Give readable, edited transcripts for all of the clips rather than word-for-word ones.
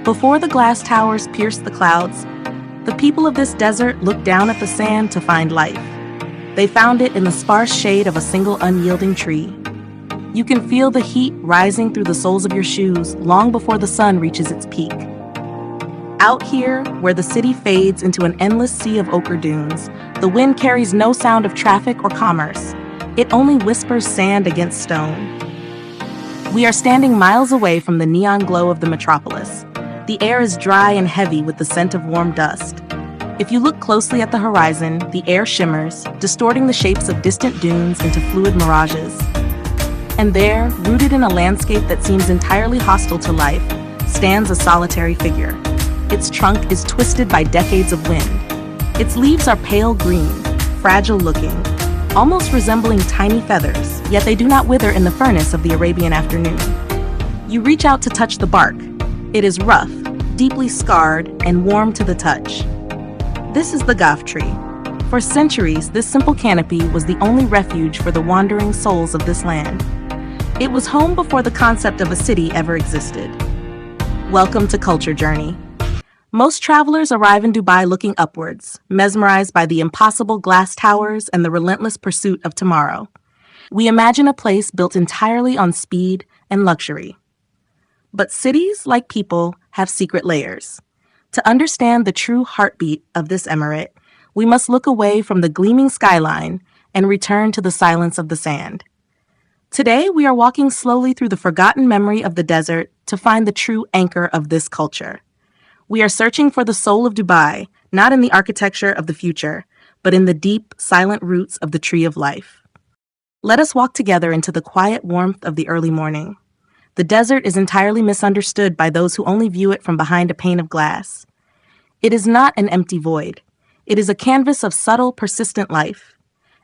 Before the glass towers pierced the clouds, the people of this desert looked down at the sand to find life. They found it in the sparse shade of a single unyielding tree. You can feel the heat rising through the soles of your shoes long before the sun reaches its peak. Out here, where the city fades into an endless sea of ochre dunes, the wind carries no sound of traffic or commerce. It only whispers sand against stone. We are standing miles away from the neon glow of the metropolis. The air is dry and heavy with the scent of warm dust. If you look closely at the horizon, the air shimmers, distorting the shapes of distant dunes into fluid mirages. And there, rooted in a landscape that seems entirely hostile to life, stands a solitary figure. Its trunk is twisted by decades of wind. Its leaves are pale green, fragile-looking, almost resembling tiny feathers, yet they do not wither in the furnace of the Arabian afternoon. You reach out to touch the bark. It is rough, deeply scarred, and warm to the touch. This is the Ghaf tree. For centuries, this simple canopy was the only refuge for the wandering souls of this land. It was home before the concept of a city ever existed. Welcome to Culture Journey. Most travelers arrive in Dubai looking upwards, mesmerized by the impossible glass towers and the relentless pursuit of tomorrow. We imagine a place built entirely on speed and luxury. But cities, like people, have secret layers. To understand the true heartbeat of this emirate, we must look away from the gleaming skyline and return to the silence of the sand. Today, we are walking slowly through the forgotten memory of the desert to find the true anchor of this culture. We are searching for the soul of Dubai, not in the architecture of the future, but in the deep, silent roots of the tree of life. Let us walk together into the quiet warmth of the early morning. The desert is entirely misunderstood by those who only view it from behind a pane of glass. It is not an empty void. It is a canvas of subtle, persistent life.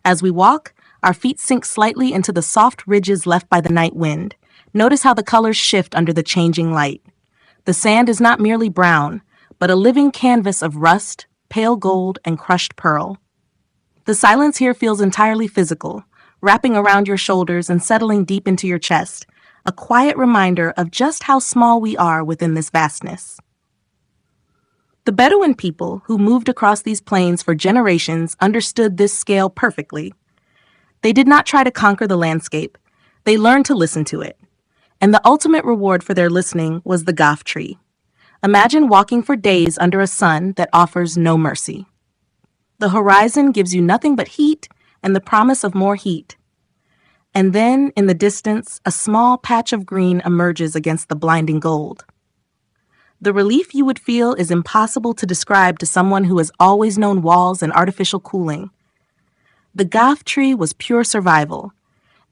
As we walk, our feet sink slightly into the soft ridges left by the night wind. Notice how the colors shift under the changing light. The sand is not merely brown, but a living canvas of rust, pale gold, and crushed pearl. The silence here feels entirely physical, wrapping around your shoulders and settling deep into your chest, a quiet reminder of just how small we are within this vastness. The Bedouin people who moved across these plains for generations understood this scale perfectly. They did not try to conquer the landscape. They learned to listen to it. And the ultimate reward for their listening was the Ghaf tree. Imagine walking for days under a sun that offers no mercy. The horizon gives you nothing but heat and the promise of more heat. And then, in the distance, a small patch of green emerges against the blinding gold. The relief you would feel is impossible to describe to someone who has always known walls and artificial cooling. The Ghaf tree was pure survival.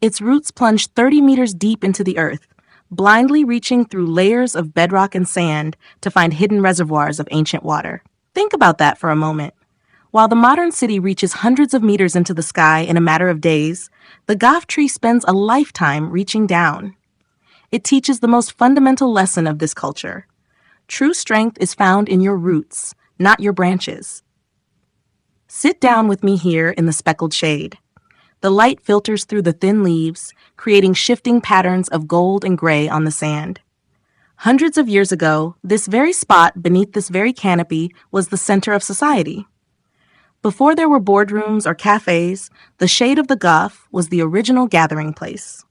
Its roots plunged 30 meters deep into the earth, blindly reaching through layers of bedrock and sand to find hidden reservoirs of ancient water. Think about that for a moment. While the modern city reaches hundreds of meters into the sky in a matter of days, the Ghaf tree spends a lifetime reaching down. It teaches the most fundamental lesson of this culture. True strength is found in your roots, not your branches. Sit down with me here in the speckled shade. The light filters through the thin leaves, creating shifting patterns of gold and gray on the sand. Hundreds of years ago, this very spot beneath this very canopy was the center of society. Before there were boardrooms or cafes, the shade of the Ghaf was the original gathering place.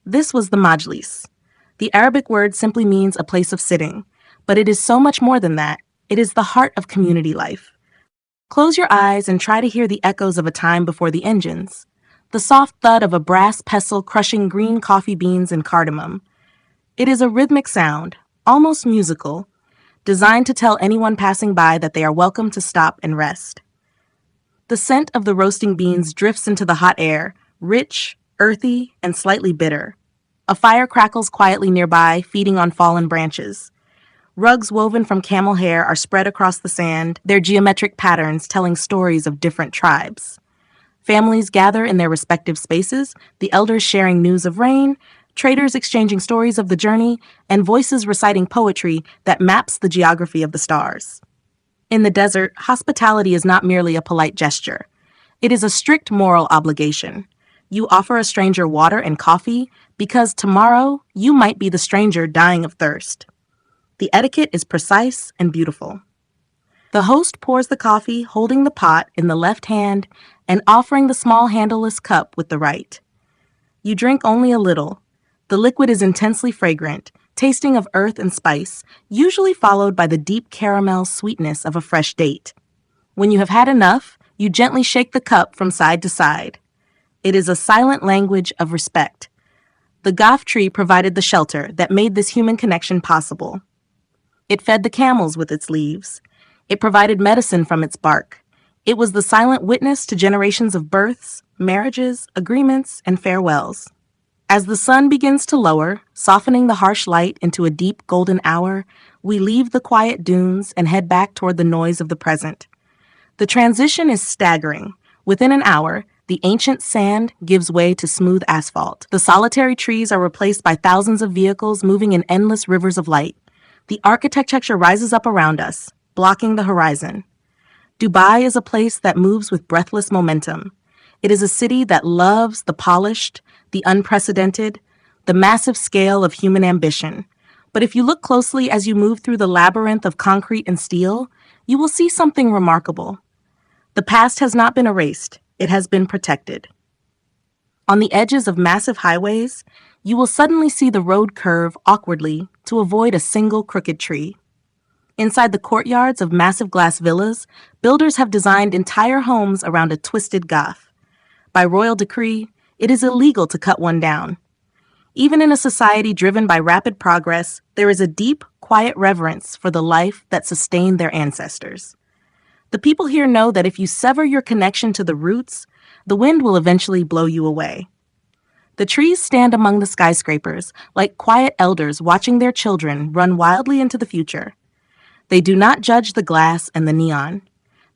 This was the Majlis. The Arabic word simply means a place of sitting, but it is so much more than that. It is the heart of community life. Close your eyes and try to hear the echoes of a time before the engines. The soft thud of a brass pestle crushing green coffee beans and cardamom. It is a rhythmic sound, almost musical, designed to tell anyone passing by that they are welcome to stop and rest. The scent of the roasting beans drifts into the hot air, rich, earthy, and slightly bitter. A fire crackles quietly nearby, feeding on fallen branches. Rugs woven from camel hair are spread across the sand, their geometric patterns telling stories of different tribes. Families gather in their respective spaces, the elders sharing news of rain, traders exchanging stories of the journey, and voices reciting poetry that maps the geography of the stars. In the desert, hospitality is not merely a polite gesture. It is a strict moral obligation. You offer a stranger water and coffee because tomorrow you might be the stranger dying of thirst. The etiquette is precise and beautiful. The host pours the coffee, holding the pot in the left hand and offering the small handleless cup with the right. You drink only a little. The liquid is intensely fragrant, tasting of earth and spice, usually followed by the deep caramel sweetness of a fresh date. When you have had enough, you gently shake the cup from side to side. It is a silent language of respect. The Ghaf tree provided the shelter that made this human connection possible. It fed the camels with its leaves. It provided medicine from its bark. It was the silent witness to generations of births, marriages, agreements, and farewells. As the sun begins to lower, softening the harsh light into a deep golden hour, we leave the quiet dunes and head back toward the noise of the present. The transition is staggering. Within an hour, the ancient sand gives way to smooth asphalt. The solitary trees are replaced by thousands of vehicles moving in endless rivers of light. The architecture rises up around us, blocking the horizon. Dubai is a place that moves with breathless momentum. It is a city that loves the polished, the unprecedented, the massive scale of human ambition. But if you look closely as you move through the labyrinth of concrete and steel, you will see something remarkable. The past has not been erased, it has been protected. On the edges of massive highways, you will suddenly see the road curve awkwardly to avoid a single crooked tree. Inside the courtyards of massive glass villas, builders have designed entire homes around a twisted Ghaf. By royal decree, it is illegal to cut one down. Even in a society driven by rapid progress, there is a deep, quiet reverence for the life that sustained their ancestors. The people here know that if you sever your connection to the roots, the wind will eventually blow you away. The trees stand among the skyscrapers, like quiet elders watching their children run wildly into the future. They do not judge the glass and the neon.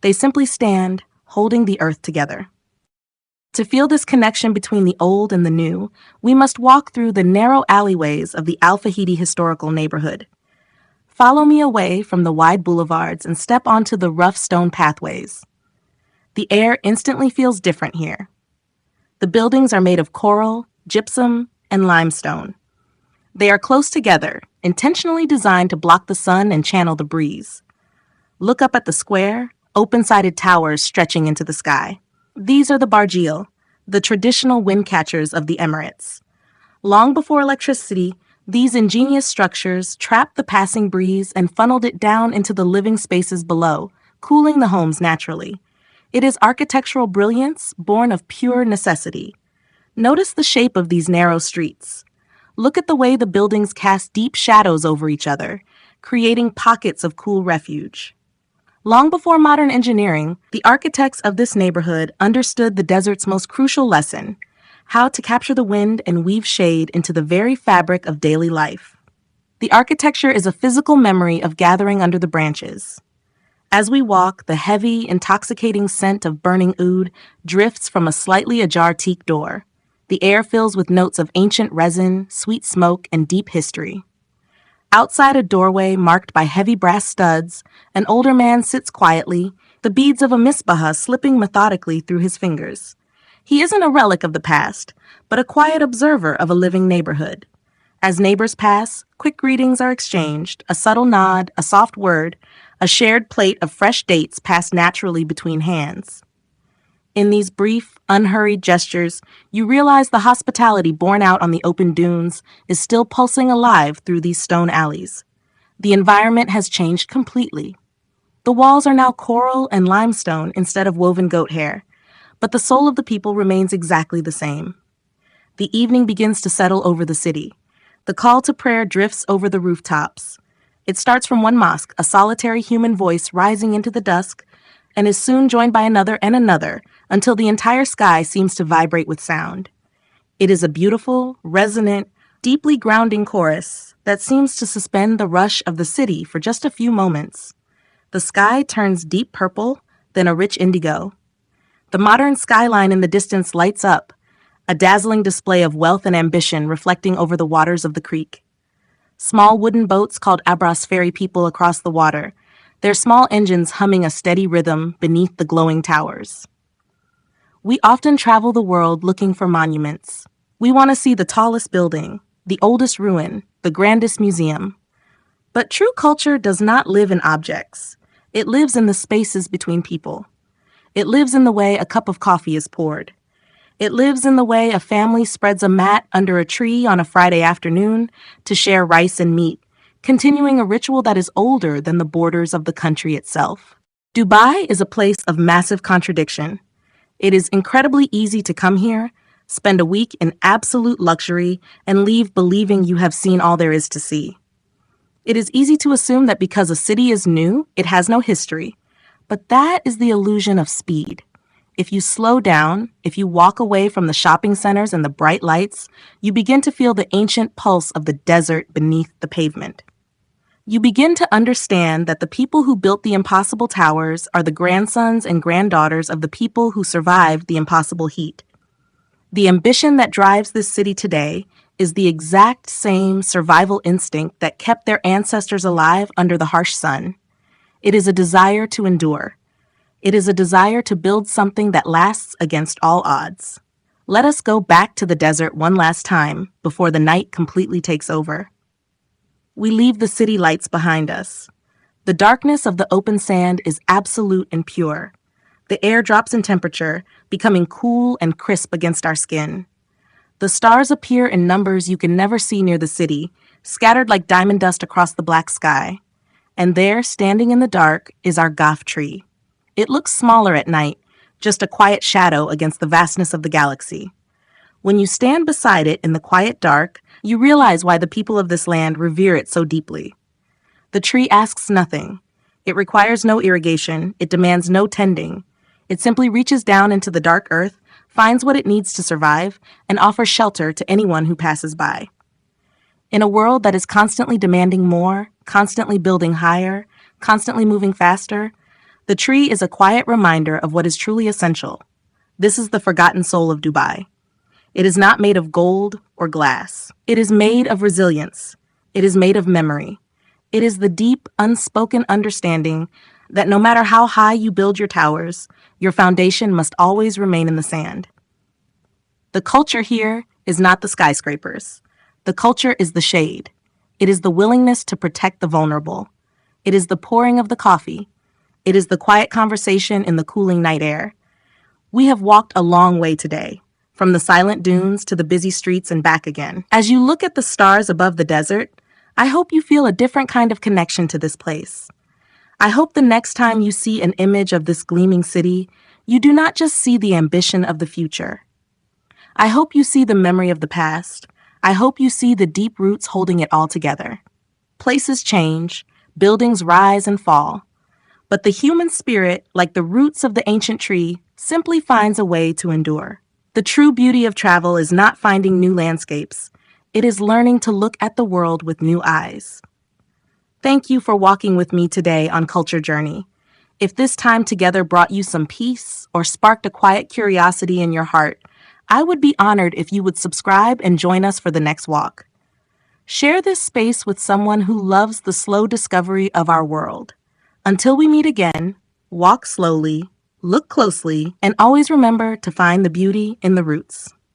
They simply stand, holding the earth together. To feel this connection between the old and the new, we must walk through the narrow alleyways of the Fahidi historical neighborhood. Follow me away from the wide boulevards and step onto the rough stone pathways. The air instantly feels different here. The buildings are made of coral, gypsum, and limestone. They are close together, intentionally designed to block the sun and channel the breeze. Look up at the square, open-sided towers stretching into the sky. These are the bargil, the traditional windcatchers of the Emirates. Long before electricity, these ingenious structures trapped the passing breeze and funneled it down into the living spaces below, cooling the homes naturally. It is architectural brilliance born of pure necessity. Notice the shape of these narrow streets. Look at the way the buildings cast deep shadows over each other, creating pockets of cool refuge. Long before modern engineering, the architects of this neighborhood understood the desert's most crucial lesson: how to capture the wind and weave shade into the very fabric of daily life. The architecture is a physical memory of gathering under the branches. As we walk, the heavy, intoxicating scent of burning oud drifts from a slightly ajar teak door. The air fills with notes of ancient resin, sweet smoke, and deep history. Outside a doorway marked by heavy brass studs, an older man sits quietly, the beads of a misbah slipping methodically through his fingers. He isn't a relic of the past, but a quiet observer of a living neighborhood. As neighbors pass, quick greetings are exchanged, a subtle nod, a soft word, a shared plate of fresh dates passed naturally between hands. In these brief, unhurried gestures, you realize the hospitality borne out on the open dunes is still pulsing alive through these stone alleys. The environment has changed completely. The walls are now coral and limestone instead of woven goat hair, but the soul of the people remains exactly the same. The evening begins to settle over the city. The call to prayer drifts over the rooftops. It starts from one mosque, a solitary human voice rising into the dusk, and is soon joined by another and another, until the entire sky seems to vibrate with sound. It is a beautiful, resonant, deeply grounding chorus that seems to suspend the rush of the city for just a few moments. The sky turns deep purple, then a rich indigo. The modern skyline in the distance lights up, a dazzling display of wealth and ambition reflecting over the waters of the creek. Small wooden boats called abras ferry people across the water, their small engines humming a steady rhythm beneath the glowing towers. We often travel the world looking for monuments. We want to see the tallest building, the oldest ruin, the grandest museum. But true culture does not live in objects. It lives in the spaces between people. It lives in the way a cup of coffee is poured. It lives in the way a family spreads a mat under a tree on a Friday afternoon to share rice and meat, continuing a ritual that is older than the borders of the country itself. Dubai is a place of massive contradiction. It is incredibly easy to come here, spend a week in absolute luxury, and leave believing you have seen all there is to see. It is easy to assume that because a city is new, it has no history. But that is the illusion of speed. If you slow down, if you walk away from the shopping centers and the bright lights, you begin to feel the ancient pulse of the desert beneath the pavement. You begin to understand that the people who built the impossible towers are the grandsons and granddaughters of the people who survived the impossible heat. The ambition that drives this city today is the exact same survival instinct that kept their ancestors alive under the harsh sun. It is a desire to endure. It is a desire to build something that lasts against all odds. Let us go back to the desert one last time before the night completely takes over. We leave the city lights behind us. The darkness of the open sand is absolute and pure. The air drops in temperature, becoming cool and crisp against our skin. The stars appear in numbers you can never see near the city, scattered like diamond dust across the black sky. And there, standing in the dark, is our Ghaf tree. It looks smaller at night, just a quiet shadow against the vastness of the galaxy. When you stand beside it in the quiet dark, you realize why the people of this land revere it so deeply. The tree asks nothing. It requires no irrigation. It demands no tending. It simply reaches down into the dark earth, finds what it needs to survive, and offers shelter to anyone who passes by. In a world that is constantly demanding more, constantly building higher, constantly moving faster, the tree is a quiet reminder of what is truly essential. This is the forgotten soul of Dubai. It is not made of gold or glass. It is made of resilience. It is made of memory. It is the deep, unspoken understanding that no matter how high you build your towers, your foundation must always remain in the sand. The culture here is not the skyscrapers. The culture is the shade. It is the willingness to protect the vulnerable. It is the pouring of the coffee. It is the quiet conversation in the cooling night air. We have walked a long way today, from the silent dunes to the busy streets and back again. As you look at the stars above the desert, I hope you feel a different kind of connection to this place. I hope the next time you see an image of this gleaming city, you do not just see the ambition of the future. I hope you see the memory of the past. I hope you see the deep roots holding it all together. Places change, buildings rise and fall, but the human spirit, like the roots of the ancient tree, simply finds a way to endure. The true beauty of travel is not finding new landscapes. It is learning to look at the world with new eyes. Thank you for walking with me today on Culture Journey. If this time together brought you some peace or sparked a quiet curiosity in your heart, I would be honored if you would subscribe and join us for the next walk. Share this space with someone who loves the slow discovery of our world. Until we meet again, walk slowly, look closely, and always remember to find the beauty in the roots.